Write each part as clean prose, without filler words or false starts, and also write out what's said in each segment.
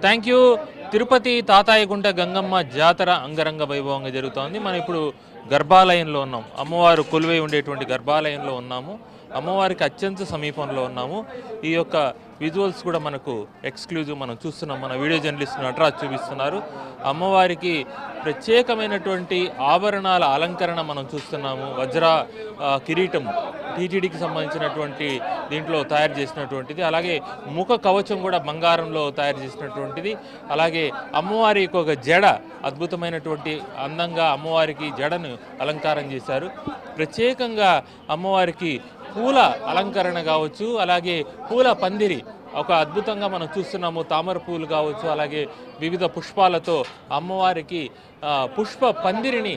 Thank you. Tirupati Tatayagunta Gangamma Jatara అంగరంగ వైభవంగా జరుగుతోంది. మనం ఇప్పుడు గర్భాలయంలో ఉన్నాం. అమ్మవారు కొలువై ఉండేటువంటి గర్భాలయంలో ఉన్నాము. అమ్మవారికి అత్యంత సమీపంలో ఉన్నాము. ఈ యొక్క విజువల్స్ కూడా మనకు ఎక్స్క్లూజివ్ మనం చూస్తున్నాం. మన వీడియో జర్నలిస్ట్ నటరాజ్ చూపిస్తున్నారు. అమ్మవారికి ప్రత్యేకమైనటువంటి ఆభరణాల అలంకరణ మనం చూస్తున్నాము. వజ్ర కిరీటం టీటీడీకి సంబంధించినటువంటి దీంట్లో తయారు చేసినటువంటిది. అలాగే ముఖ కవచం కూడా బంగారంలో తయారు చేసినటువంటిది. అలాగే అమ్మవారికి ఒక జడ అద్భుతమైనటువంటి అందంగా అమ్మవారికి జడను అలంకారం చేశారు. ప్రత్యేకంగా అమ్మవారికి పూల అలంకరణ కావచ్చు, అలాగే పూల పందిరి ఒక అద్భుతంగా మనం చూస్తున్నాము. తామర పూలు కావచ్చు, అలాగే వివిధ పుష్పాలతో అమ్మవారికి పుష్ప పందిరిని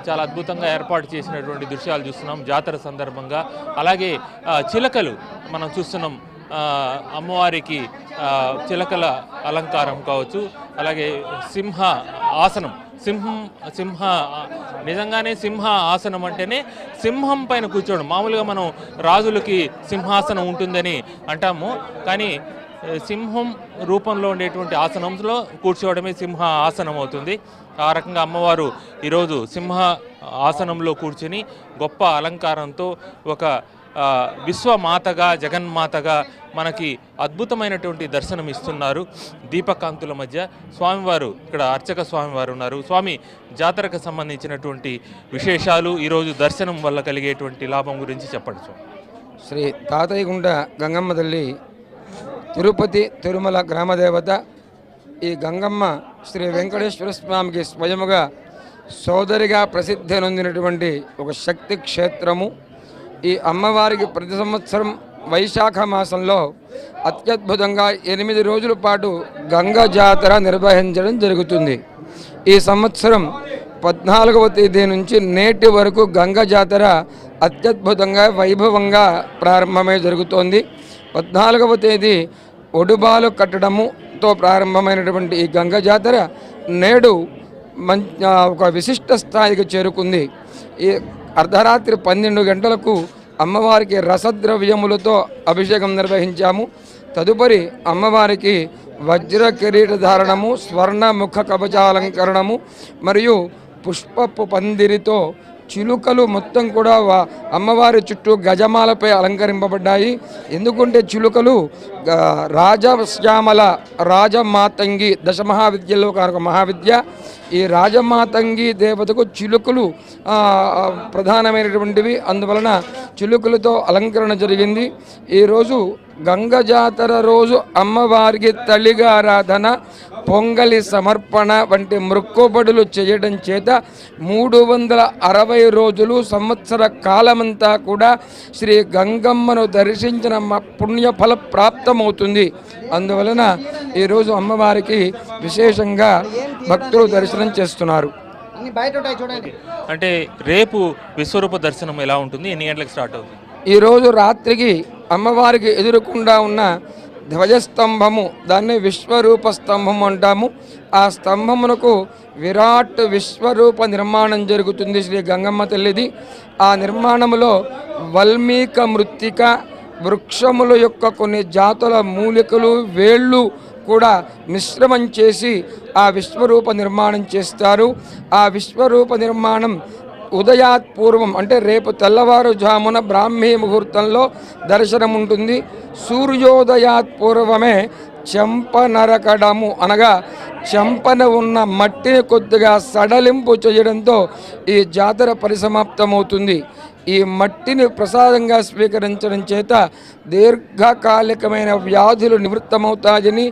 చాలా అద్భుతంగా ఏర్పాటు చేసినటువంటి దృశ్యాలు చూస్తున్నాం జాతర సందర్భంగా. అలాగే చిలకలు మనం చూస్తున్నాం. అమ్మవారికి చిలకల అలంకారం కావచ్చు, అలాగే సింహ ఆసనం సింహ నిజంగానే సింహ ఆసనం అంటేనే సింహం పైన కూర్చోవడం. మామూలుగా మనం రాజులకి సింహాసనం ఉంటుందని అంటాము, కానీ సింహం రూపంలో ఉండేటువంటి ఆసనంలో కూర్చోవడమే సింహ ఆసనం అవుతుంది. ఆ రకంగా అమ్మవారు ఈరోజు సింహ ఆసనంలో కూర్చుని గొప్ప అలంకారంతో ఒక విశ్వమాతగా జగన్మాతగా మనకి అద్భుతమైనటువంటి దర్శనం ఇస్తున్నారు. దీపకాంతుల మధ్య స్వామివారు ఇక్కడ అర్చక స్వామివారు ఉన్నారు. స్వామి, జాతరకు సంబంధించినటువంటి విశేషాలు, ఈరోజు దర్శనం వల్ల కలిగేటువంటి లాభం గురించి చెప్పండి స్వామి. శ్రీ తాతయ్యగుంట గంగమ్మ తల్లి తిరుపతి తిరుమల గ్రామదేవత. ఈ గంగమ్మ శ్రీ వెంకటేశ్వర స్వామికి స్వయముగా సోదరిగా ప్రసిద్ధి నొందినటువంటి ఒక శక్తి క్షేత్రము. ఈ అమ్మవారికి ప్రతి సంవత్సరం వైశాఖ మాసంలో అత్యద్భుతంగా 8 రోజుల పాటు గంగ జాతర నిర్వహించడం జరుగుతుంది. ఈ సంవత్సరం 14వ తేదీ నుంచి నేటి వరకు గంగ జాతర అత్యద్భుతంగా వైభవంగా ప్రారంభమై జరుగుతోంది. 14వ తేదీ ఒడుబాలు కట్టడముతో ప్రారంభమైనటువంటి ఈ గంగ జాతర నేడు ఒక విశిష్ట స్థాయికి చేరుకుంది. ఈ అర్ధరాత్రి 12 గంటలకు అమ్మవారికి రసద్రవ్యములతో అభిషేకం నిర్వహించాము. తదుపరి అమ్మవారికి వజ్ర కిరీట ధారణము, స్వర్ణ ముఖ కవచాలంకరణము మరియు పుష్పపు పందిరితో చిలుకలు మొత్తం కూడా అమ్మవారి చుట్టూ గజమాలపై అలంకరింపబడ్డాయి. ఎందుకంటే చిలుకలు రాజశ్యామల రాజమాతంగి దశమహావిద్యలో ఒక మహావిద్య. ఈ రాజమాతంగి దేవతకు చిలుకలు ప్రధానమైనటువంటివి. అందువలన చిలుకలతో అలంకరణ జరిగింది. ఈరోజు గంగ జాతర రోజు అమ్మవారికి తల్లిగారాధన, పొంగలి సమర్పణ వంటి మృక్కుబడులు చేయడం చేత 360 రోజులు సంవత్సర కాలమంతా కూడా శ్రీ గంగమ్మను దర్శించిన పుణ్యఫల ప్రాప్తమవుతుంది. అందువలన ఈరోజు అమ్మవారికి విశేషంగా భక్తులు దర్శనం చేస్తున్నారు. అంటే రేపు విశ్వరూప దర్శనం ఎలా ఉంటుంది? ఎన్ని గంటలకు స్టార్ట్ అవుతుంది? ఈరోజు రాత్రికి అమ్మవారికి ఎదురుకుండా ఉన్న ధ్వజస్తంభము, దాన్ని విశ్వరూప స్తంభం అంటాము. ఆ స్తంభమునకు విరాట్ విశ్వరూప నిర్మాణం జరుగుతుంది శ్రీ గంగమ్మ తల్లిది. ఆ నిర్మాణములో వల్మీక మృత్తిక, వృక్షముల యొక్క కొన్ని జాతుల మూలికలు, వేళ్ళు కూడా మిశ్రమం చేసి ఆ విశ్వరూప నిర్మాణం చేస్తారు. ఆ విశ్వరూప నిర్మాణం ఉదయాత్ పూర్వం అంటే రేపు తెల్లవారుజామున బ్రాహ్మీ ముహూర్తంలో దర్శనం ఉంటుంది. సూర్యోదయాత్ పూర్వమే చెంప నరకడము అనగా చెంపన ఉన్న మట్టిని కొద్దిగా సడలింపు చేయడంతో ఈ జాతర పరిసమాప్తమవుతుంది. ఈ మట్టిని ప్రసాదంగా స్వీకరించడం చేత దీర్ఘకాలికమైన వ్యాధులు నివృత్తమవుతాయని,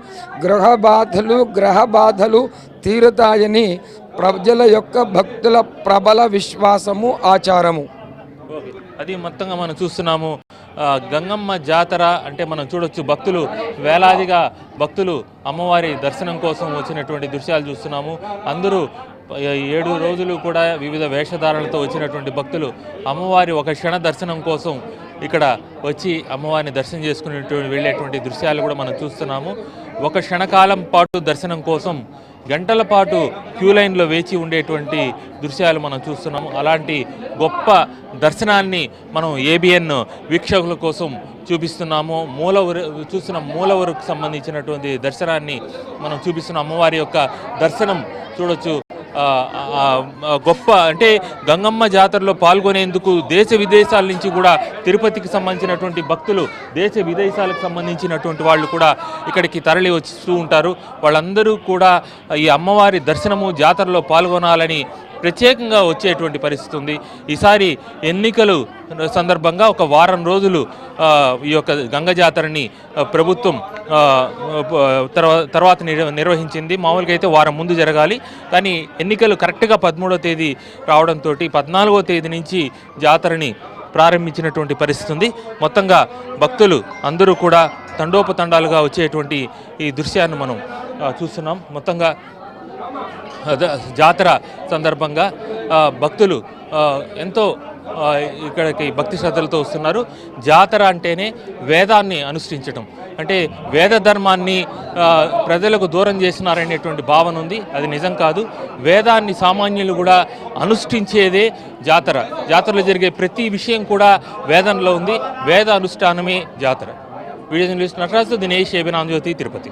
గ్రహ బాధలు తీరుతాయని ప్రజల యొక్క భక్తుల ప్రబల విశ్వాసము, ఆచారము. అది మొత్తంగా మనం చూస్తున్నాము. గంగమ్మ జాతర అంటే మనం చూడొచ్చు, భక్తులు వేలాదిగా భక్తులు అమ్మవారి దర్శనం కోసం వచ్చినటువంటి దృశ్యాలు చూస్తున్నాము. అందరూ 7 రోజులు కూడా వివిధ వేషధారణలతో వచ్చినటువంటి భక్తులు అమ్మవారి ఒక క్షణ దర్శనం కోసం ఇక్కడ వచ్చి అమ్మవారిని దర్శనం చేసుకునేటువంటి వెళ్ళేటువంటి దృశ్యాలు కూడా మనం చూస్తున్నాము. ఒక క్షణకాలం పాటు దర్శనం కోసం గంటల పాటు క్యూ లైన్లో వేచి ఉండేటువంటి దృశ్యాలు మనం చూస్తున్నాము. అలాంటి గొప్ప దర్శనాన్ని మనం ఏబిఎన్ వీక్షకుల కోసం చూపిస్తున్నాము. మూలవరుకు సంబంధించినటువంటి దర్శనాన్ని మనం చూపిస్తున్నాం. అమ్మవారి యొక్క దర్శనం చూడొచ్చు. గొప్ప అంటే గంగమ్మ జాతరలో పాల్గొనేందుకు దేశ విదేశాల నుంచి కూడా తిరుపతికి సంబంధించినటువంటి భక్తులు, దేశ విదేశాలకు సంబంధించినటువంటి వాళ్ళు కూడా ఇక్కడికి తరలి వస్తూ ఉంటారు. వాళ్ళందరూ కూడా ఈ అమ్మవారి దర్శనము జాతరలో పాల్గొనాలని ప్రత్యేకంగా వచ్చేటువంటి పరిస్థితి ఉంది. ఈసారి ఎన్నికలు సందర్భంగా ఒక వారం రోజులు ఈ యొక్క గంగ జాతరని ప్రభుత్వం తర్వాత నిర్వహించింది. మామూలుగా అయితే వారం ముందు జరగాలి, కానీ ఎన్నికలు కరెక్ట్గా 13వ తేదీ రావడంతో 14వ తేదీ నుంచి జాతరని ప్రారంభించినటువంటి పరిస్థితి ఉంది. మొత్తంగా భక్తులు అందరూ కూడా తండోపతండాలుగా వచ్చేటువంటి ఈ దృశ్యాన్ని మనం చూస్తున్నాం. మొత్తంగా జాతర సందర్భంగా భక్తులు ఎంతో ఇక్కడికి భక్తి శ్రద్ధలతో వస్తున్నారు. జాతర అంటేనే వేదాన్ని అనుష్ఠించటం, అంటే వేద ధర్మాన్ని ప్రజలకు దూరం చేసినారనేటువంటి భావన ఉంది. అది నిజం కాదు. వేదాన్ని సామాన్యులు కూడా అనుష్ఠించేదే జాతర. జాతరలో జరిగే ప్రతి విషయం కూడా వేదంలో ఉంది. వేద అనుష్ఠానమే జాతర. Video journalist Nataraju, Dinesh, ABN Andhrajyothy, Tirupati.